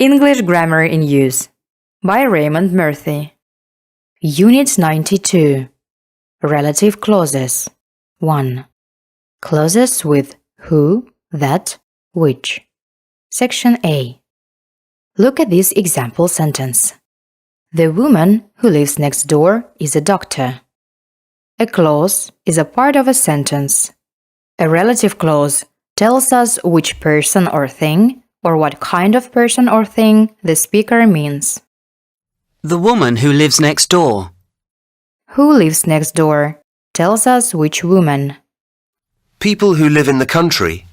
English Grammar in Use by Raymond Murphy. Unit 92. Relative clauses. 1. Clauses with who, that, which. Section A. Look at this example sentence. The woman who lives next door is a doctor. A clause is a part of a sentence. A relative clause tells us which person or thing, or what kind of person or thing the speaker means. The woman who lives next door. Who lives next door tells us which woman. People who live in the country.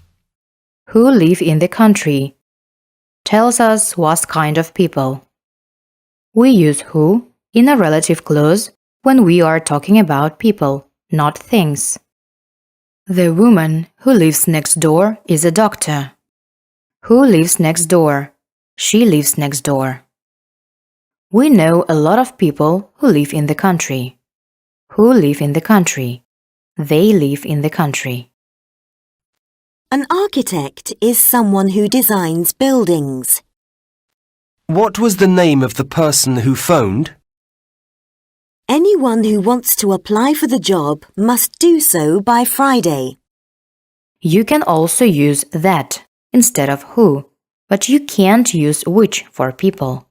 Who live in the country tells us what kind of people. We use who in a relative clause when we are talking about people, not things. The woman who lives next door is a doctor. Who lives next door? She lives next door. We know a lot of people who live in the country. Who live in the country? They live in the country. An architect is someone who designs buildings. What was the name of the person who phoned? Anyone who wants to apply for the job must do so by Friday. You can also use that instead of who, but you can't use which for people.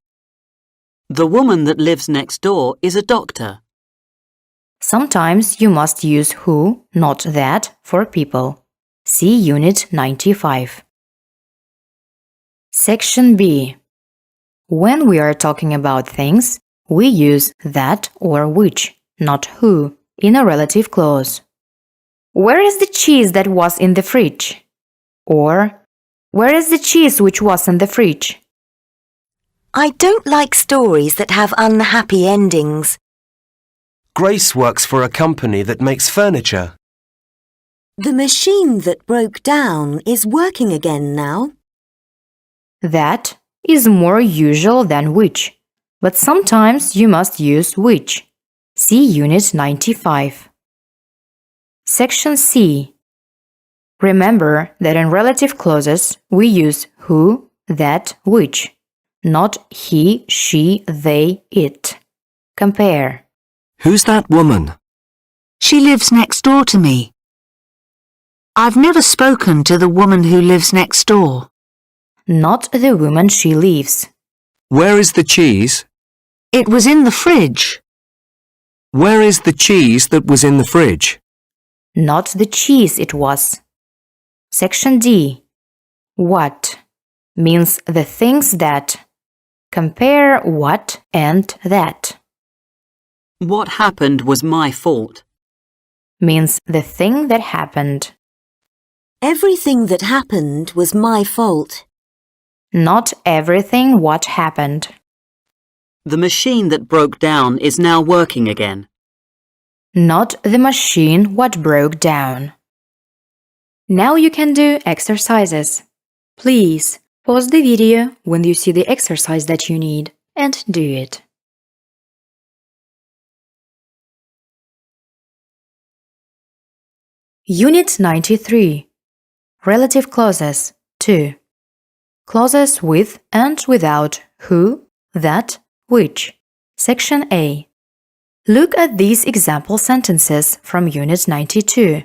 The woman that lives next door is a doctor. Sometimes you must use who, not that, for people. See Unit 95. Section B. When we are talking about things, we use that or which, not who, in a relative clause. Where is the cheese that was in the fridge? Or, where is the cheese which was in the fridge? I don't like stories that have unhappy endings. Grace works for a company that makes furniture. The machine that broke down is working again now. That is more usual than which, but sometimes you must use which. See Unit 95. Section C. Remember that in relative clauses we use who, that, which, not he, she, they, it. Compare. Who's that woman? She lives next door to me. I've never spoken to the woman who lives next door. Not the woman she leaves. Where is the cheese? It was in the fridge. Where is the cheese that was in the fridge? Not the cheese it was. Section D. What means the things that. Compare what and that. What happened was my fault. Means the thing that happened. Everything that happened was my fault. Not everything what happened. The machine that broke down is now working again. Not the machine what broke down. Now you can do exercises. Please pause the video when you see the exercise that you need and do it. Unit 93. Relative clauses 2. Clauses with and without who, that, which. Section A. Look at these example sentences from Unit 92.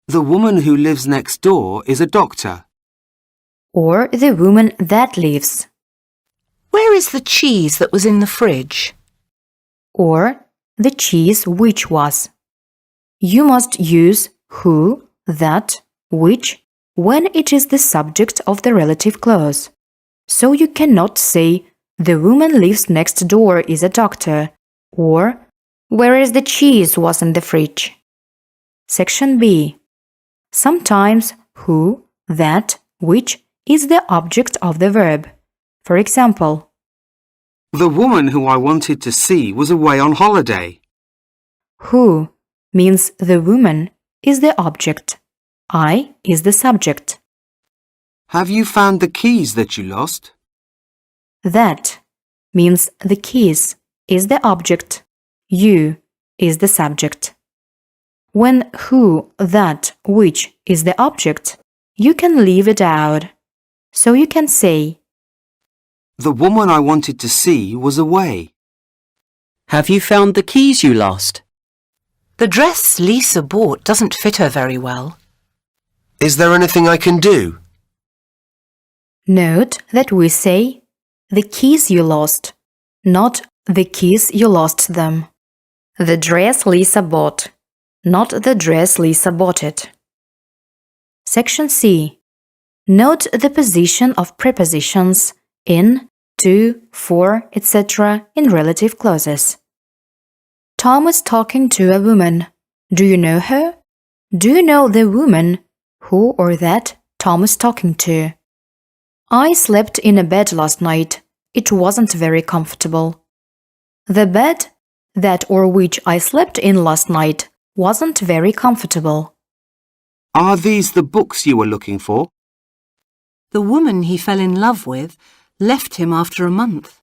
The woman who lives next door is a doctor. Or the woman that lives. Where is the cheese that was in the fridge? Or the cheese which was. You must use who, that, which when it is the subject of the relative clause. So you cannot say, the woman lives next door is a doctor, or where is the cheese was in the fridge. Section B. Sometimes who, that, which is the object of the verb. For example, The woman who I wanted to see was away on holiday. who means the woman is the object. I is the subject. Have you found the keys that you lost? That means the keys is the object. You is the subject. When who, that, which is the object, you can leave it out. So you can say, The woman I wanted to see was away. Have you found the keys you lost? The dress Lisa bought doesn't fit her very well. Is there anything I can do? Note that we say the keys you lost, not the keys you lost them. The dress Lisa bought, not the dress Lisa bought it. Section C. Note the position of prepositions in, to, for, etc. in relative clauses. Tom is talking to a woman. Do you know her? Do you know the woman who or that Tom is talking to? I slept in a bed last night. It wasn't very comfortable. The bed that or which I slept in last night wasn't very comfortable. Are these the books you were looking for? The woman he fell in love with left him after a month.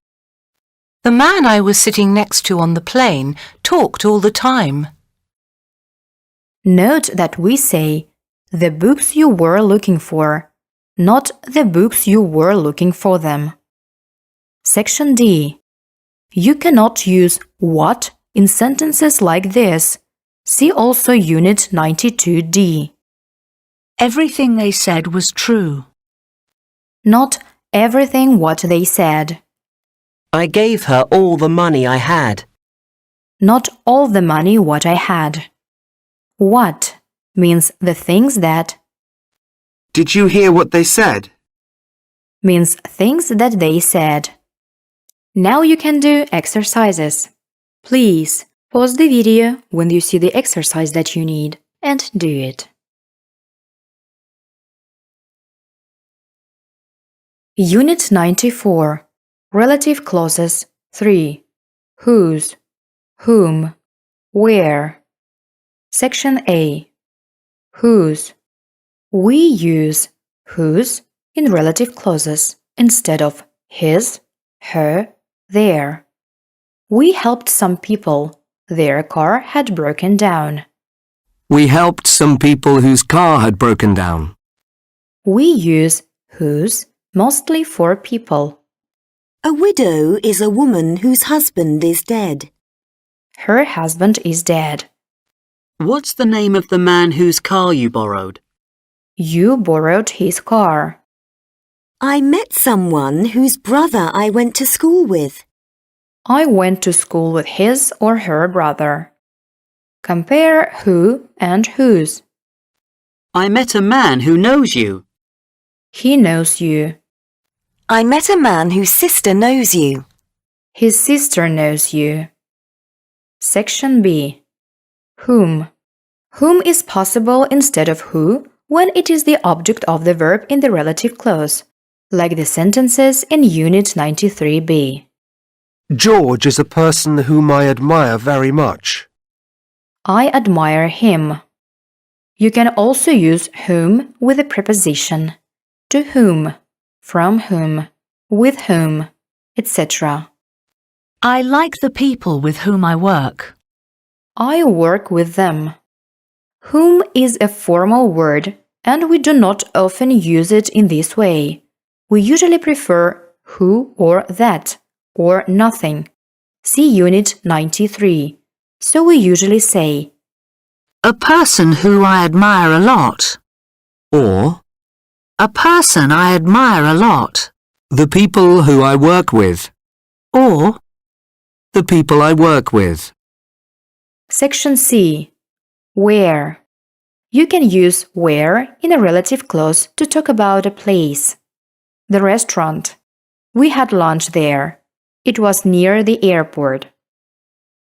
The man I was sitting next to on the plane talked all the time. Note that we say the books you were looking for, not the books you were looking for them. Section D. You cannot use what in sentences like this. See also Unit 92D. Everything they said was true. Not everything what they said. I gave her all the money I had. Not all the money what I had. What means the things that, Did you hear what they said? means things that they said. Now you can do exercises. Please pause the video when you see the exercise that you need and do it. Unit 94. Relative clauses 3. Whose, whom, where. Section A. Whose. We use whose in relative clauses instead of his, her, their. We helped some people. Their car had broken down. We helped some people whose car had broken down. We use whose mostly for people. A widow is a woman whose husband is dead. Her husband is dead. What's the name of the man whose car you borrowed? You borrowed his car. I met someone whose brother I went to school with. I went to school with his or her brother. Compare who and whose. I met a man who knows you. He knows you. I met a man whose sister knows you. His sister knows you. Section B. Whom. Whom is possible instead of who when it is the object of the verb in the relative clause, like the sentences in Unit 93B. George is a person whom I admire very much. I admire him. You can also use whom with a preposition. To whom, from whom, with whom, etc. I like the people with whom I work. I work with them. Whom is a formal word, and we do not often use it in this way. We usually prefer who or that, or nothing. See Unit 93. So we usually say, A person who I admire a lot. Or, A person I admire a lot. the people who I work with. Or, The people I work with. Section C. Where. You can use where in a relative clause to talk about a place. The restaurant. We had lunch there. It was near the airport.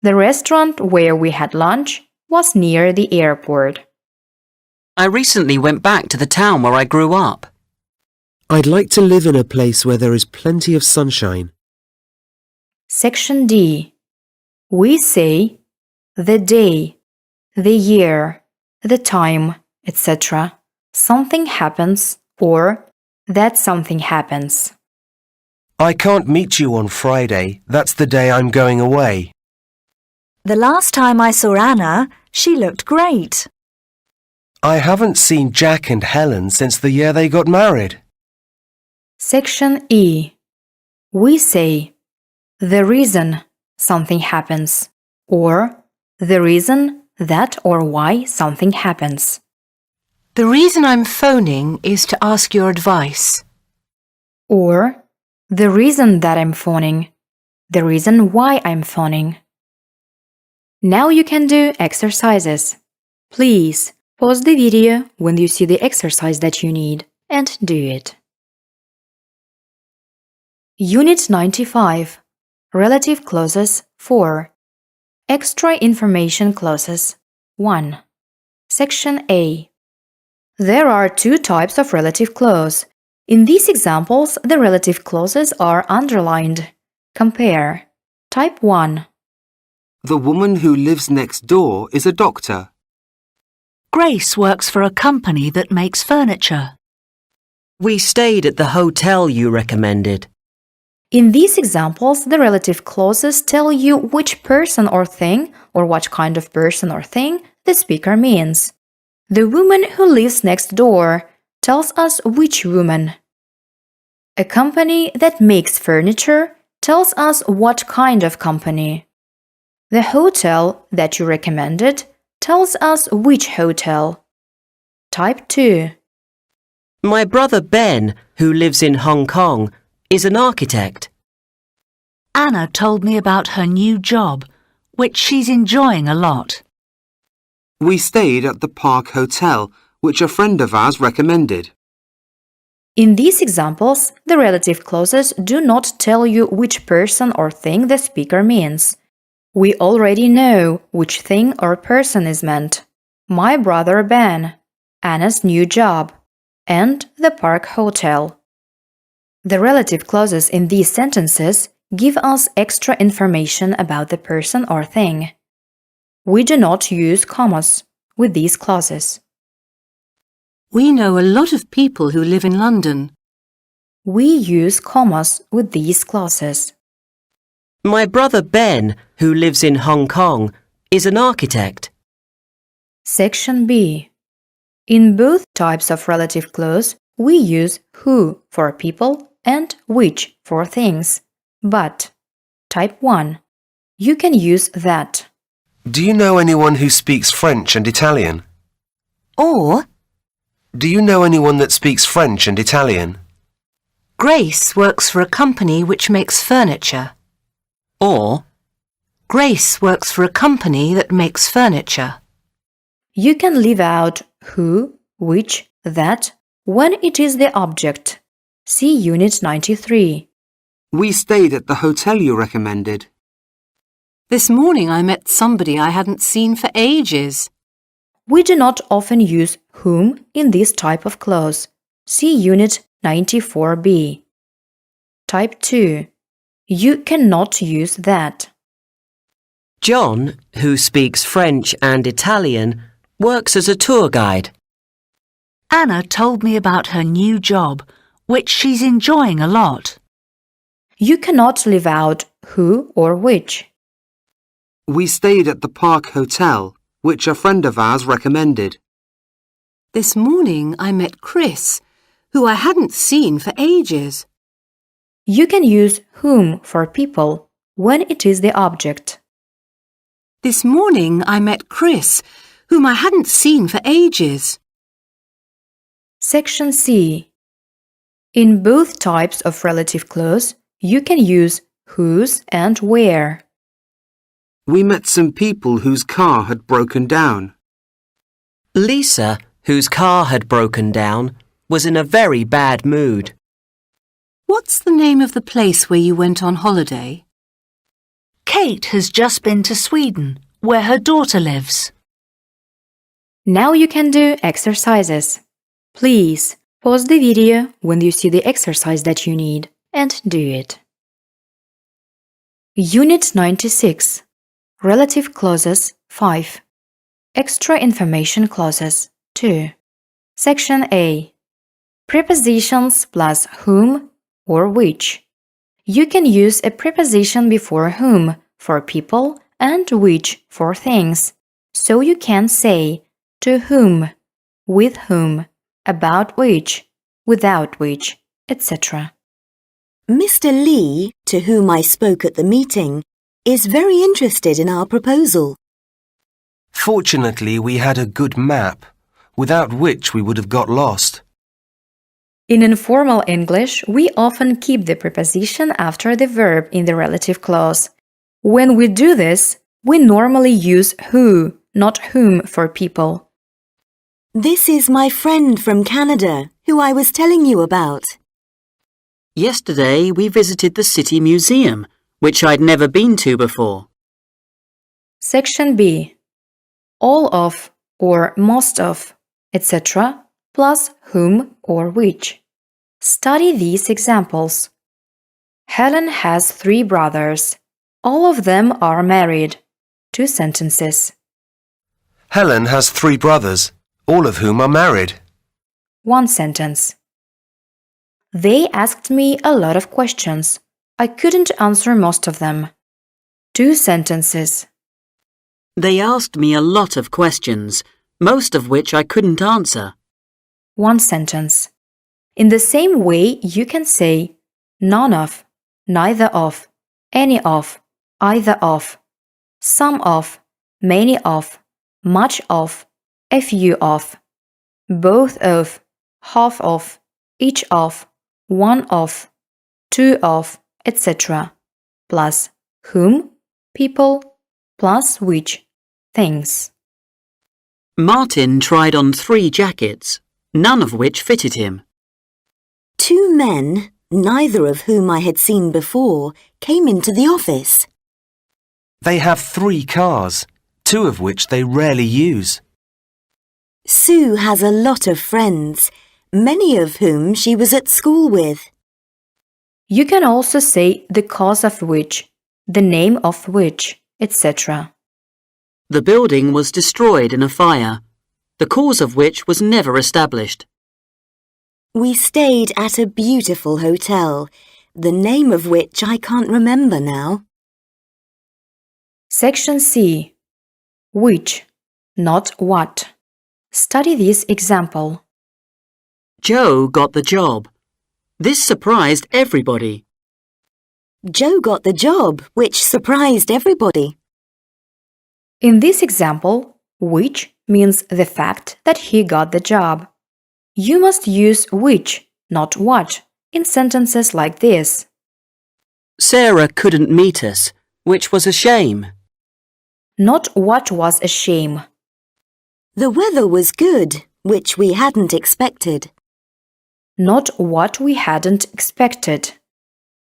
The restaurant where we had lunch was near the airport. I recently went back to the town where I grew up. I'd like to live in a place where there is plenty of sunshine. Section D. We say the day, the year, the time, etc. Something happens or that something happens. I can't meet you on Friday. That's the day I'm going away. The last time I saw Anna, she looked great. I haven't seen Jack and Helen since the year they got married. Section E. We say the reason something happens or the reason that or why something happens. The reason I'm phoning is to ask your advice. Or the reason that I'm phoning, the reason why I'm phoning. Now you can do exercises. Please pause the video when you see the exercise that you need and do it. Unit 95. Relative clauses 4. Extra information clauses 1. Section A. There are two types of relative clause. In these examples, the relative clauses are underlined. Compare. Type 1. The woman who lives next door is a doctor. Grace works for a company that makes furniture. We stayed at the hotel you recommended. In these examples, the relative clauses tell you which person or thing, or what kind of person or thing, the speaker means. The woman who lives next door tells us which woman. A company that makes furniture tells us what kind of company. The hotel that you recommended tells us which hotel. Type 2. My brother Ben, who lives in Hong Kong, is an architect. Anna told me about her new job, which she's enjoying a lot. We stayed at the Park Hotel, which a friend of ours recommended. In these examples, the relative clauses do not tell you which person or thing the speaker means. We already know which thing or person is meant. My brother Ben, Anna's new job, and the Park Hotel. The relative clauses in these sentences give us extra information about the person or thing. We do not use commas with these clauses. We know a lot of people who live in London. We use commas with these clauses. My brother Ben, who lives in Hong Kong, is an architect. Section B. In both types of relative clause, we use who for people and which for things. But, type 1. You can use that. Do you know anyone who speaks French and Italian? Or, Do you know anyone that speaks French and Italian? Grace works for a company which makes furniture. Or, Grace works for a company that makes furniture. You can leave out who, which, that when it is the object. See Unit 93. We stayed at the hotel you recommended. This morning I met somebody I hadn't seen for ages. We do not often use whom in this type of clause. See Unit 94b. Type 2. You cannot use that. John, who speaks French and Italian, works as a tour guide. Anna told me about her new job, which she's enjoying a lot. You cannot leave out who or which. We stayed at the Park Hotel, which a friend of ours recommended. This morning I met Chris, who I hadn't seen for ages. You can use whom for people when it is the object. This morning I met Chris, whom I hadn't seen for ages. Section C. In both types of relative clause, you can use whose and where. We met some people whose car had broken down. Lisa, whose car had broken down, was in a very bad mood. What's the name of the place where you went on holiday? Kate has just been to Sweden, where her daughter lives. Now you can do exercises. Please pause the video when you see the exercise that you need and do it. Unit 96. Relative clauses 5. Extra information clauses 2. Section A. Prepositions plus whom or which. You can use a preposition before whom for people and which for things. So you can say to whom, with whom, about which, without which, etc. Mr. Lee, to whom I spoke at the meeting, is very interested in our proposal. Fortunately, we had a good map, without which we would have got lost. In informal English, we often keep the preposition after the verb in the relative clause. When we do this, we normally use who, not whom for people. This is my friend from Canada, who I was telling you about. Yesterday we visited the City Museum, which I'd never been to before. Section B. All of or most of, etc., plus whom or which. Study these examples. Helen has 3 brothers. All of them are married. 2 sentences. Helen has 3 brothers, all of whom are married. 1 sentence. They asked me a lot of questions. I couldn't answer most of them. 2 sentences. They asked me a lot of questions, most of which I couldn't answer. 1 sentence. In the same way, you can say none of, neither of, any of, either of, some of, many of, much of, a few of, both of, half of, each of, one of, 2 of, etc. plus whom, people, plus which, things. Martin tried on 3 jackets, none of which fitted him. 2 men, neither of whom I had seen before, came into the office. They have 3 cars, 2 of which they rarely use. Sue has a lot of friends, many of whom she was at school with. You can also say the cause of which, the name of which, etc. The building was destroyed in a fire, the cause of which was never established. We stayed at a beautiful hotel, the name of which I can't remember now. Section C. Which, not what. Study this example. Joe got the job. This surprised everybody. Joe got the job, which surprised everybody. In this example, which means the fact that he got the job. You must use which, not what, in sentences like this. Sarah couldn't meet us, which was a shame. Not what was a shame. The weather was good, which we hadn't expected. Not what we hadn't expected.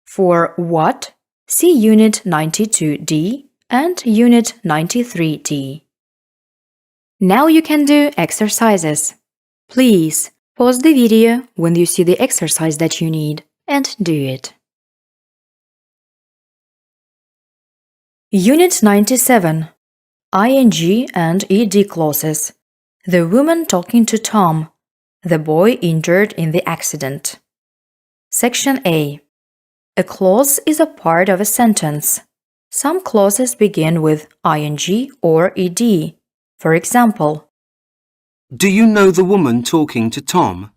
For what, see Unit 92D and Unit 93D. Now you can do exercises. Please pause the video when you see the exercise that you need and do it. Unit 97. ING and ED clauses. The woman talking to Tom. The boy injured in the accident. Section A. A clause is a part of a sentence. Some clauses begin with ing or ed. For example, Do you know the woman talking to Tom?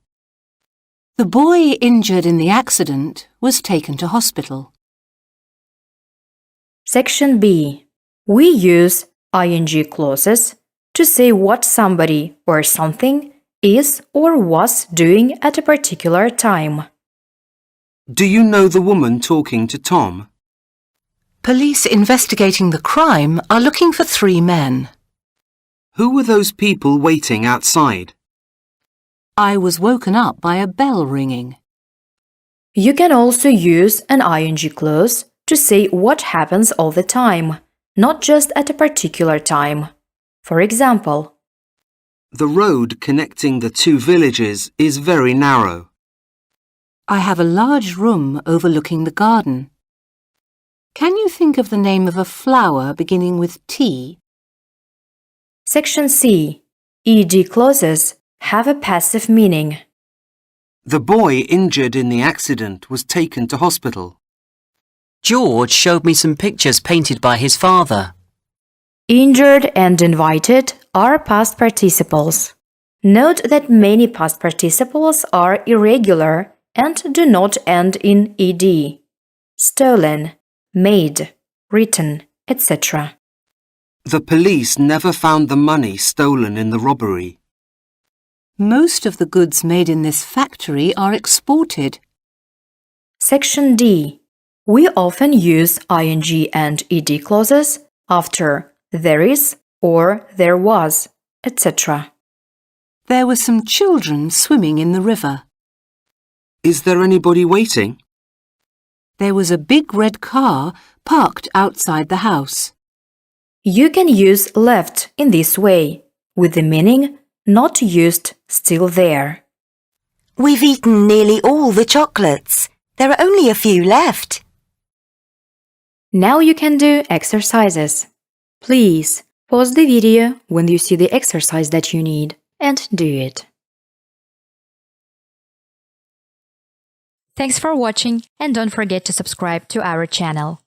The boy injured in the accident was taken to hospital. Section B. We use ing clauses to say what somebody or something is or was doing at a particular time. Do you know the woman talking to Tom? Police investigating the crime are looking for 3 men. Who were those people waiting outside? I was woken up by a bell ringing. You can also use an ing clause to say what happens all the time, not just at a particular time. For example, The road connecting the 2 villages is very narrow. I have a large room overlooking the garden. Can you think of the name of a flower beginning with T? Section C. Ed clauses have a passive meaning. The boy injured in the accident was taken to hospital. George showed me some pictures painted by his father. Injured and invited are past participles. Note that many past participles are irregular and do not end in ed. Stolen, made, written, etc. The police never found the money stolen in the robbery. Most of the goods made in this factory are exported. Section D. We often use ing and ed clauses after there is or there was, etc. There were some children swimming in the river. Is there anybody waiting? There was a big red car parked outside the house. You can use left in this way, with the meaning not used still there. We've eaten nearly all the chocolates. There are only a few left. Now you can do exercises. Please pause the video when you see the exercise that you need and do it. Thanks for watching and don't forget to subscribe to our channel.